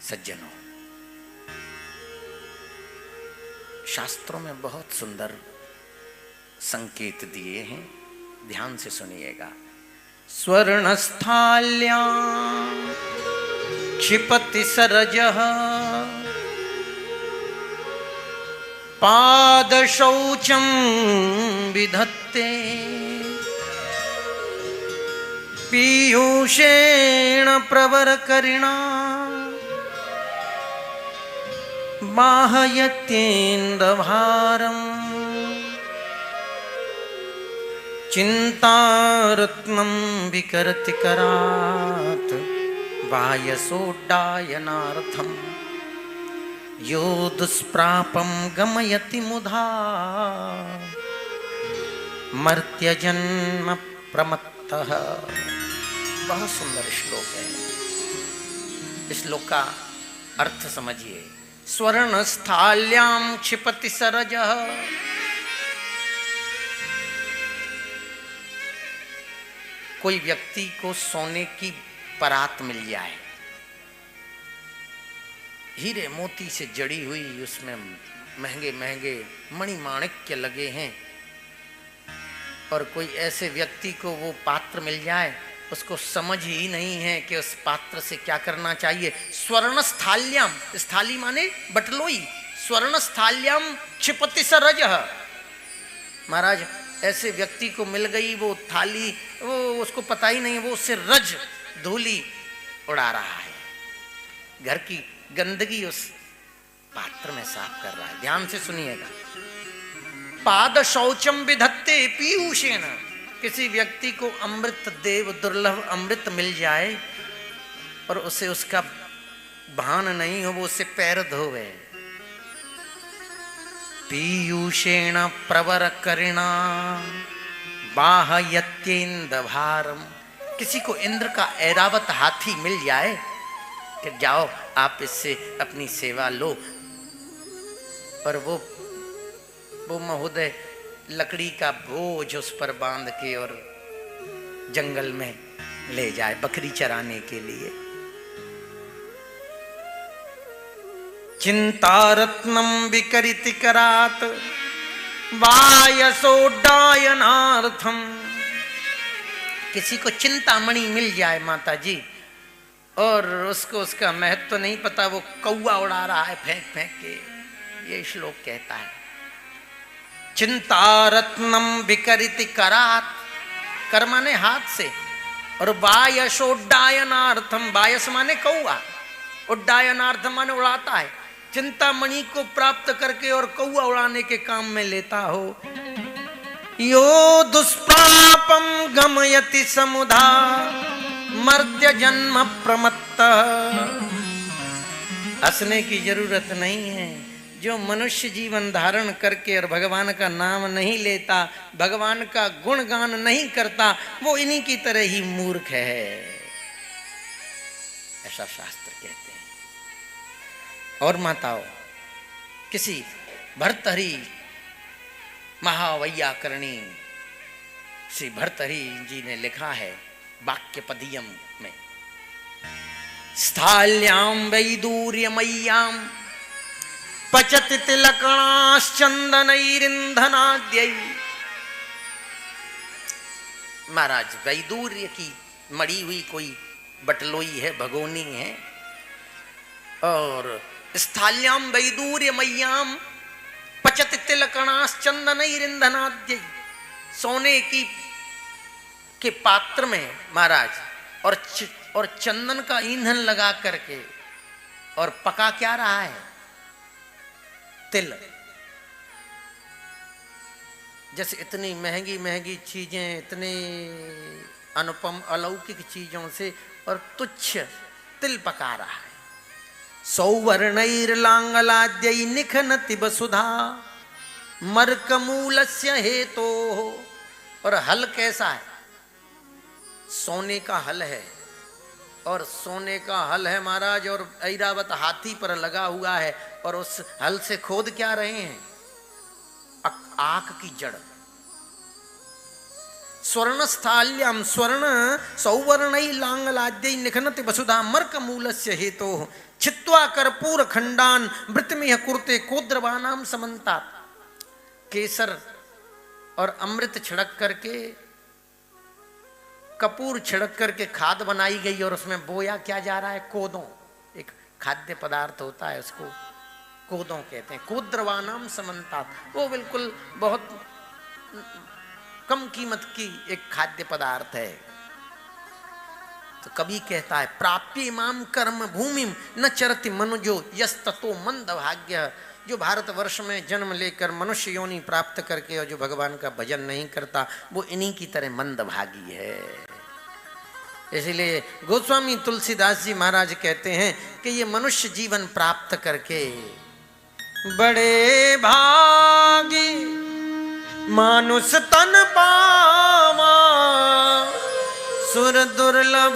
सज्जनों, शास्त्रों में बहुत सुंदर संकेत दिए हैं, ध्यान से सुनिएगा। स्वर्णस्थाल्यां क्षिपति सरजः पादशौचं विधत्ते पीयूषेण प्रवरकरिणा बाहयत्येन्दभारम् चिन्तारत्नं विकरति करात् वायसोड्डायनार्थम् यो दुष्प्रापं गमयति मुधा मर्त्यजन्म प्रमत्तः। बहुत सुंदर श्लोक है। इस श्लोक का अर्थ समझिए। स्वर्ण स्थाल्यां क्षिपति सरजः, कोई व्यक्ति को सोने की परात मिल जाए, हीरे मोती से जड़ी हुई, उसमें महंगे महंगे मणिमाणिक्य लगे हैं, और कोई ऐसे व्यक्ति को वो पात्र मिल जाए, उसको समझ ही नहीं है कि उस पात्र से क्या करना चाहिए। स्वर्ण स्थाल्याम, स्थाली माने बटलोई, स्वर्ण स्थाल्याम क्षिपति सरजः। महाराज, ऐसे व्यक्ति को मिल गई वो थाली, वो उसको पता ही नहीं, वो उससे रज धूली उड़ा रहा है, घर की गंदगी उस पात्र में साफ कर रहा है। ध्यान से सुनिएगा। पाद शौचम विधत्ते पीयूषेण, किसी व्यक्ति को अमृत देव, दुर्लभ अमृत मिल जाए और उसे उसका भान नहीं हो, वो उससे पैर धोवे। पीयूषेण प्रवरकरिणा बाहयत्येन्दभारम्, किसी को इंद्र का ऐरावत हाथी मिल जाए कि जाओ आप इससे अपनी सेवा लो, पर वो महोदय लकड़ी का बोझ उस पर बांध के और जंगल में ले जाए बकरी चराने के लिए। चिंतारत्नम विकरिति करात वायसोड्डायनार्थम, किसी को चिंतामणि मिल जाए माता जी, और उसको उसका महत्व तो नहीं पता, वो कौवा उड़ा रहा है फेंक फेंक के। ये श्लोक कहता है चिंतारत्नम विकरिति करात, कर माने हाथ से, और वायसोड्डायनार्थम, वायस माने कौवा, उड्डायनार्थम माने उड़ाता है। चिंतामणि को प्राप्त करके और कौवा उड़ाने के काम में लेता हो। यो दुष्प्रापम गमयति समुधा मर्त्य जन्म प्रमत्तः, हंसने की जरूरत नहीं है। जो मनुष्य जीवन धारण करके और भगवान का नाम नहीं लेता, भगवान का गुणगान नहीं करता, वो इन्हीं की तरह ही मूर्ख है, ऐसा शास्त्र कहते हैं। और माताओं, किसी भर्तहरि महावैयाकरणी श्री भर्तहरि जी ने लिखा है वाक्यपदीयम में, स्थाल्यां वैदूर्यमय्यां पचति तिलकणाश्चंदनैरिंधनाद्यै। महाराज, वैदूर्य की मड़ी हुई कोई बटलोई है, भगोनी है, और स्थाल्यां वैदूर्यमय्यां पचति तिलकणाश्चंदनैरिंधनाद्यै, सोने की के पात्र में महाराज और चंदन का ईंधन लगा करके, और पका क्या रहा है? तिल। जैसे इतनी महंगी महंगी चीजें, इतनी अनुपम अलौकिक चीजों से और तुच्छ तिल पका रहा है। सौवर्णैर्लांगलाद्यै निखनति वसुधा मर्कमूलस्य हेतो, और हल कैसा है? सोने का हल है, और सोने का हल है महाराज, और ऐरावत हाथी पर लगा हुआ है, और उस हल से खोद क्या रहे हैं? आक की जड़। स्वर्णस्थाल्याम स्वर्ण सौवर्णै लांगलाद्यै निखनति वसुधा मर्क मूलस्य हेतो छित्वा कर्पूर खंडान वृत्मिह कुरुते कोद्रवानाम समन्तात। केसर और अमृत छिड़क करके, कपूर छिड़क करके खाद बनाई गई और उसमें बोया क्या जा रहा है? कोदों। एक खाद्य पदार्थ होता है, उसको कोदों कहते हैं। कोद्रवानाम समन्तात, वो बिल्कुल बहुत कम कीमत की एक खाद्य पदार्थ है। तो कवि कहता है प्राप्य माम कर्म भूमिम न चरति मनुजो यस्ततो मंद भाग्य। जो भारतवर्ष में जन्म लेकर मनुष्य योनि प्राप्त करके और जो भगवान का भजन नहीं करता, वो इन्हीं की तरह मंदभागी है। इसलिए गोस्वामी तुलसीदास जी महाराज कहते हैं कि ये मनुष्य जीवन प्राप्त करके बड़े भागी मानुष तन पावा, सुर दुर्लभ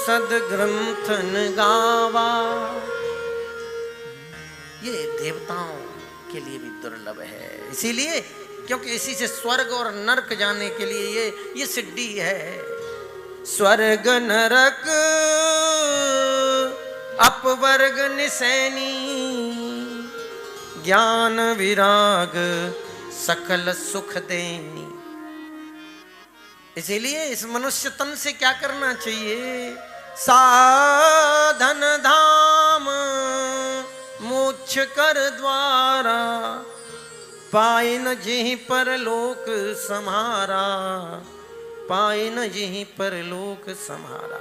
सदग्रंथन गावा। ये देवताओं के लिए भी दुर्लभ है, इसीलिए क्योंकि इसी से स्वर्ग और नरक जाने के लिए ये सिद्धि है। स्वर्ग नरक अपवर्ग निसैनी, ज्ञान विराग सकल सुख देनी। इसीलिए इस मनुष्य तन से क्या करना चाहिए? साधन धाम मोक्ष कर द्वारा, पाए न जिहि परलोक सम्हारा, पाए न जिहि परलोक सम्हारा।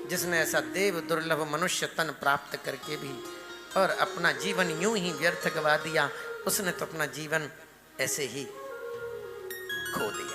जिसने ऐसा देव दुर्लभ मनुष्य तन प्राप्त करके भी और अपना जीवन यूं ही व्यर्थ गवा दिया, उसने तो अपना जीवन ऐसे ही खो दिया।